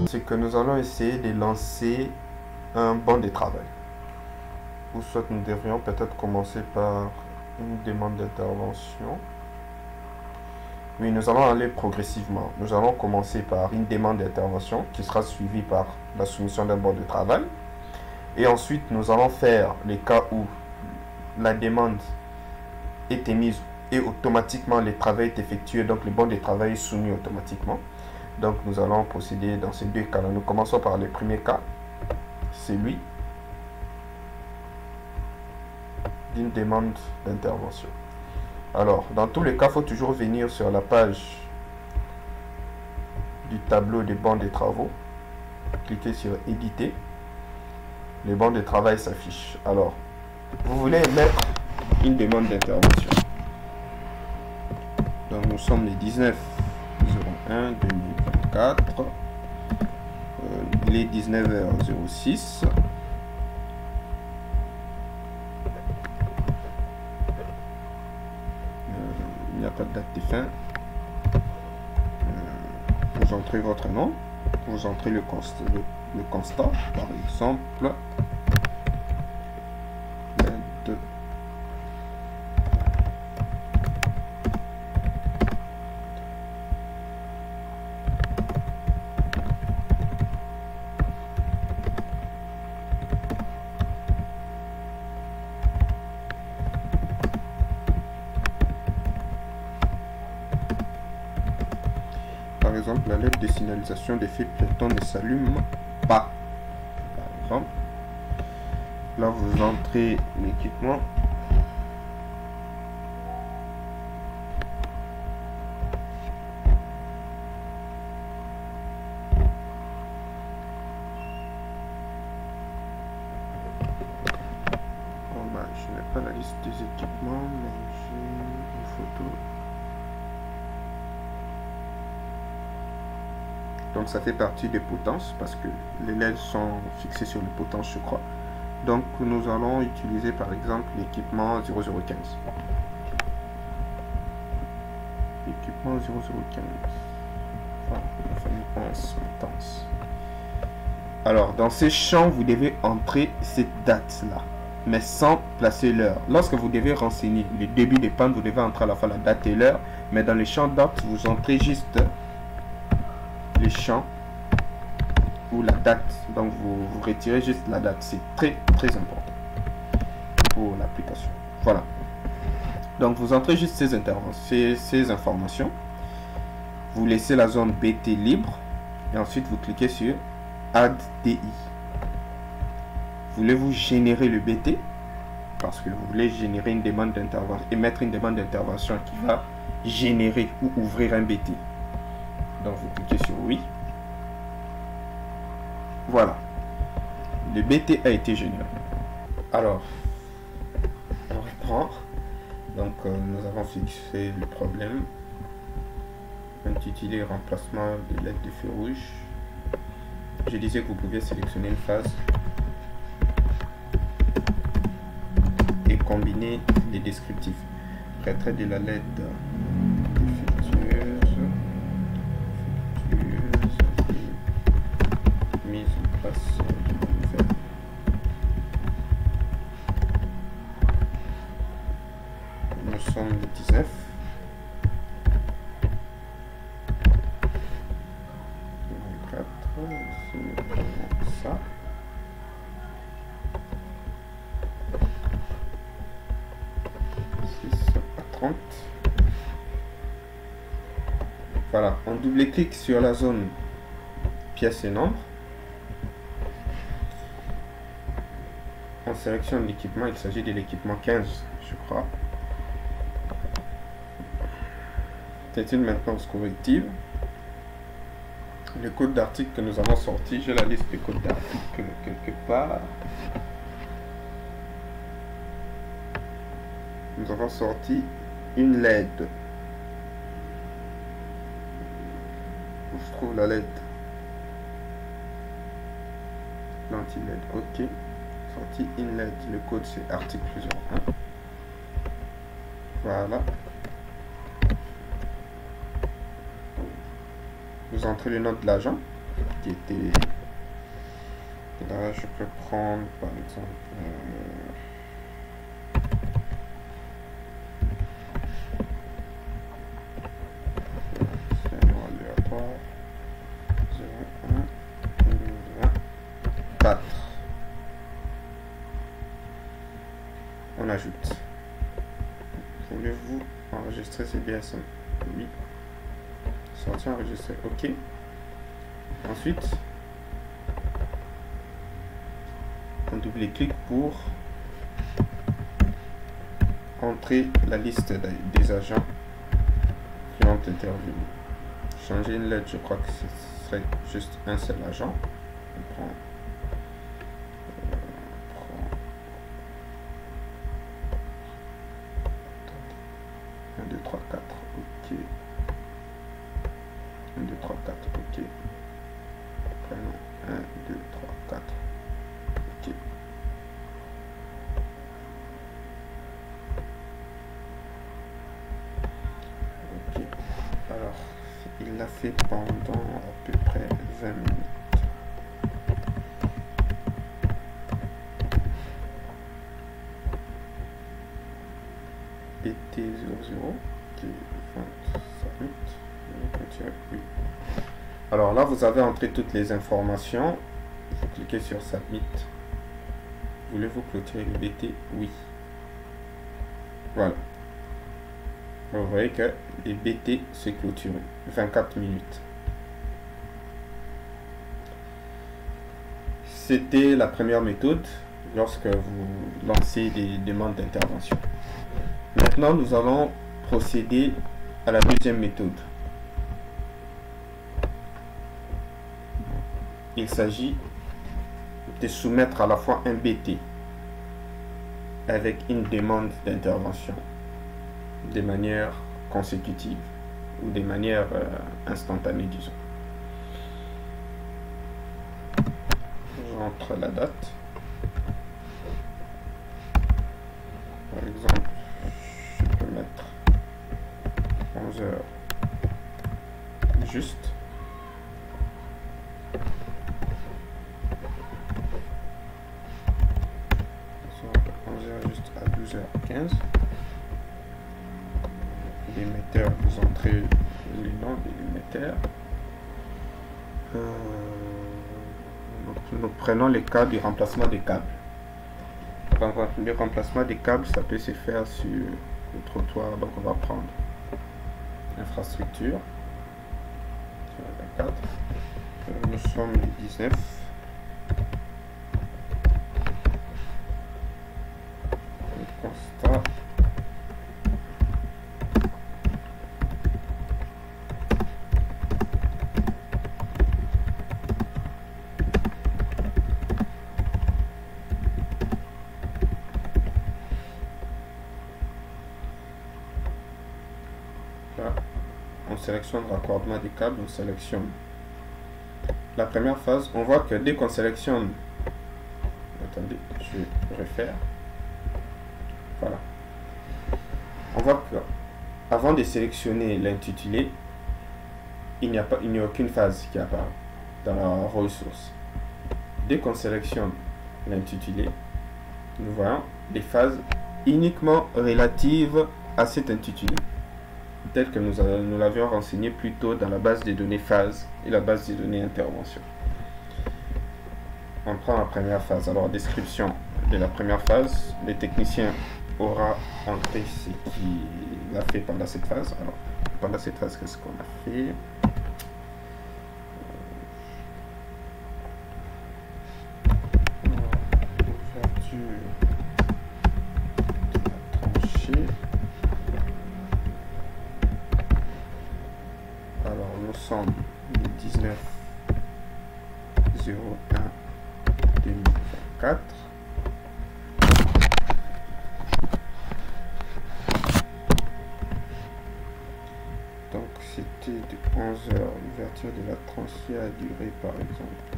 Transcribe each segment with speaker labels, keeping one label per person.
Speaker 1: C'est que nous allons essayer de lancer un banc de travail. Ou soit nous devrions peut-être commencer par une demande d'intervention. Oui, nous allons aller progressivement. Nous allons commencer par une demande d'intervention qui sera suivie par la soumission d'un banc de travail. Et ensuite, nous allons faire les cas où la demande est émise et automatiquement le travail est effectué. Donc, le banc de travail est soumis automatiquement. Donc, nous allons procéder dans ces deux cas-là. Nous commençons par le premier cas. Celui d'une demande d'intervention. Alors, dans tous les cas, il faut toujours venir sur la page du tableau des bancs de travaux. Cliquez sur éditer. Le banc de travail s'affiche. Alors, vous voulez mettre une demande d'intervention. Donc, nous sommes le 19/01/2024. Il est 19h06. Il n'y a pas de date de fin. Vous entrez votre nom. Vous entrez le constat, par exemple. Par exemple, la lettre de signalisation des feux piétons ne s'allume pas. Par exemple, là vous entrez l'équipement. Bon, bah, je n'ai pas la liste des équipements, mais j'ai une photo. Donc ça fait partie des potences parce que les LED sont fixés sur les potences, je crois. Donc nous allons utiliser par exemple l'équipement 0015. Équipement 0015. Voilà, la famille potence. Alors dans ces champs, vous devez entrer cette date-là, mais sans placer l'heure. Lorsque vous devez renseigner le début des pannes, vous devez entrer à la fois la date et l'heure, mais dans les champs date, vous entrez juste les champs ou la date. Donc vous retirez juste la date. C'est très important pour l'application. Voilà. Donc vous entrez juste ces informations. Vous laissez la zone BT libre et ensuite vous cliquez sur Add DI. Voulez-vous générer le BT parce que vous voulez générer une demande d'intervention, émettre une demande d'intervention qui va générer ou ouvrir un BT. Donc vous cliquez sur oui. Voilà. Le BT a été généré. Alors, on reprend. Donc nous avons fixé le problème. Intitulé remplacement de LED de feu rouge. Je disais que vous pouvez sélectionner une phase et combiner les descriptifs. Retrait de la LED défectueuse. Mise en place de nouvelle. Nous sommes le 19. Ça. À 30. Voilà, on double-clique sur la zone pièces et nombres. On sélectionne l'équipement, il s'agit de l'équipement 15, je crois. C'est une maintenance corrective. Le code d'article que nous avons sorti, j'ai la liste des codes d'article quelque part. Nous avons sorti une LED. Où se trouve la LED? L'anti-LED, ok. Sorti une LED. Le code c'est article 01. Voilà. Vous entrez le nom de l'agent qui était... Là, je peux prendre par exemple... c'est un nom aléatoire. 01 2024. On ajoute. Voulez-vous enregistrer ces BSM? Oui. Sortir, enregistrer. OK. Ensuite, on double-clique pour entrer la liste des agents qui ont intervenu. Changer une lettre, je crois que ce serait juste un seul agent. On prend 1, 2, 3, 4, OK. 1, 2, 3, 4, OK. Prénom 1, 2, 3, 4, OK. OK. Alors, il l'a fait pendant à peu près 20 minutes. Et T00 qui est 25 minutes. Oui. Alors là, vous avez entré toutes les informations. Vous cliquez sur Submit. Voulez-vous clôturer le BT? Oui. Voilà. Vous voyez que les BT se clôturent. 24 minutes. C'était la première méthode lorsque vous lancez des demandes d'intervention. Maintenant, nous allons procéder à la deuxième méthode. Il s'agit de soumettre à la fois un BT avec une demande d'intervention de manière consécutive ou de manière instantanée, disons. J'entre la date. Par exemple, je peux mettre 11 heures juste. Juste à 12h15. L'émetteur, vous entrez les noms de l'émetteur. Nous prenons les cas du remplacement des câbles. Le remplacement des câbles, ça peut se faire sur le trottoir. Donc on va prendre infrastructure. 24. Nous sommes le 19. Constat. Là, on sélectionne raccordement des câbles, on sélectionne la première phase. On voit que dès qu'on sélectionne, attendez, je vais refaire. Voilà. On voit que avant de sélectionner l'intitulé, il n'y a aucune phase qui apparaît dans la ressource. Dès qu'on sélectionne l'intitulé, nous voyons les phases uniquement relatives à cet intitulé, tel que nous l'avions renseigné plus tôt dans la base des données phase et la base des données intervention. On prend la première phase. Alors, description de la première phase, le technicien aura entré ce qu'il a fait pendant cette phase. Alors, pendant cette phase, qu'est-ce qu'on a fait? Ouverture de la tranchée. Alors, nous sommes le 19/01/2024. Donc c'était de 11 heures. L'ouverture de la tranchée a duré par exemple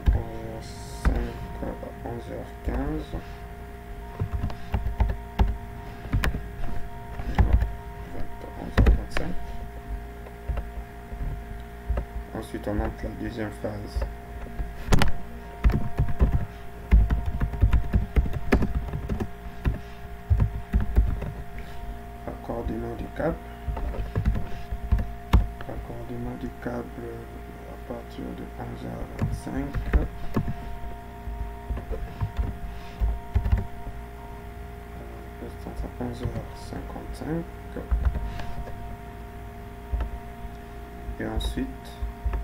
Speaker 1: 11h05 à 11h15. Ensuite, on entre la deuxième phase. Raccordement du câble. Raccordement du câble à partir de 11h25. À 11h55. Et ensuite,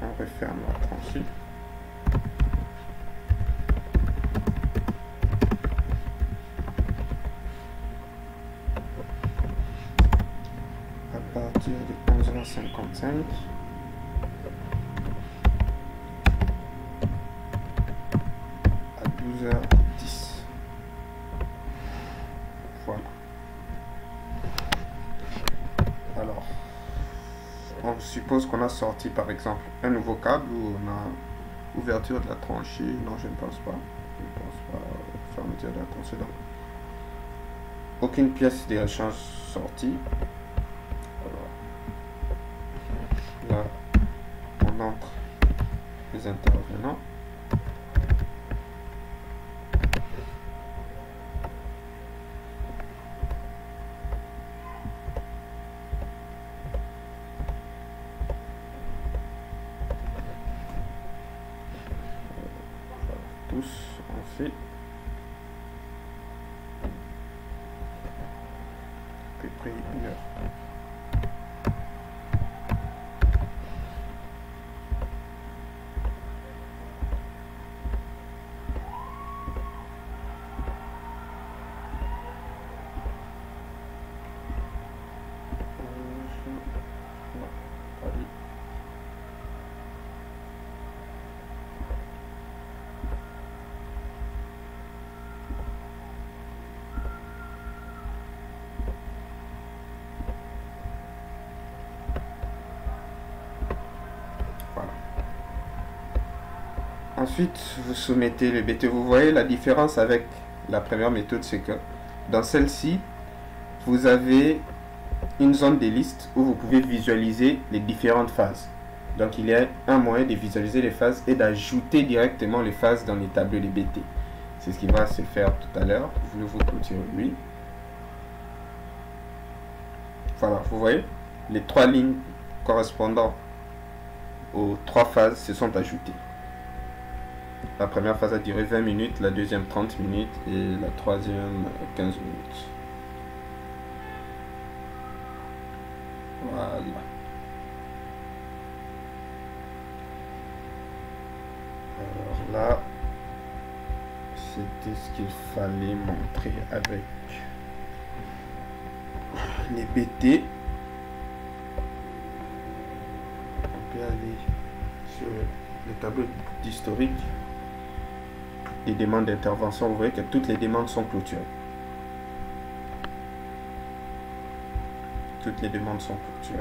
Speaker 1: on referme la tranchée. À partir de 11h55. À 12h10. Voilà. Alors, on suppose qu'on a sorti par exemple un nouveau câble où on a ouverture de la tranchée. Non, je ne pense pas. Je ne pense pas. Fermeture de la tranchée. Donc, aucune pièce de rechange sortie. Alors, là, on entre les intervenants. Tous, on fait à peu près 1 heure. Ensuite, vous soumettez le BT. Vous voyez la différence avec la première méthode, c'est que dans celle-ci, vous avez une zone des listes où vous pouvez visualiser les différentes phases. Donc, il y a un moyen de visualiser les phases et d'ajouter directement les phases dans les tableaux de BT. C'est ce qui va se faire tout à l'heure. Voulez-vous clôturer lui? Voilà, vous voyez, les 3 lignes correspondant aux 3 phases se sont ajoutées. La première phase a duré 20 minutes, la deuxième 30 minutes et la troisième 15 minutes. Voilà. Alors là, c'était ce qu'il fallait montrer avec les BT. On peut aller sur le tableau d'historique des demandes d'intervention. Vous voyez que toutes les demandes sont clôturées. Toutes les demandes sont clôturées.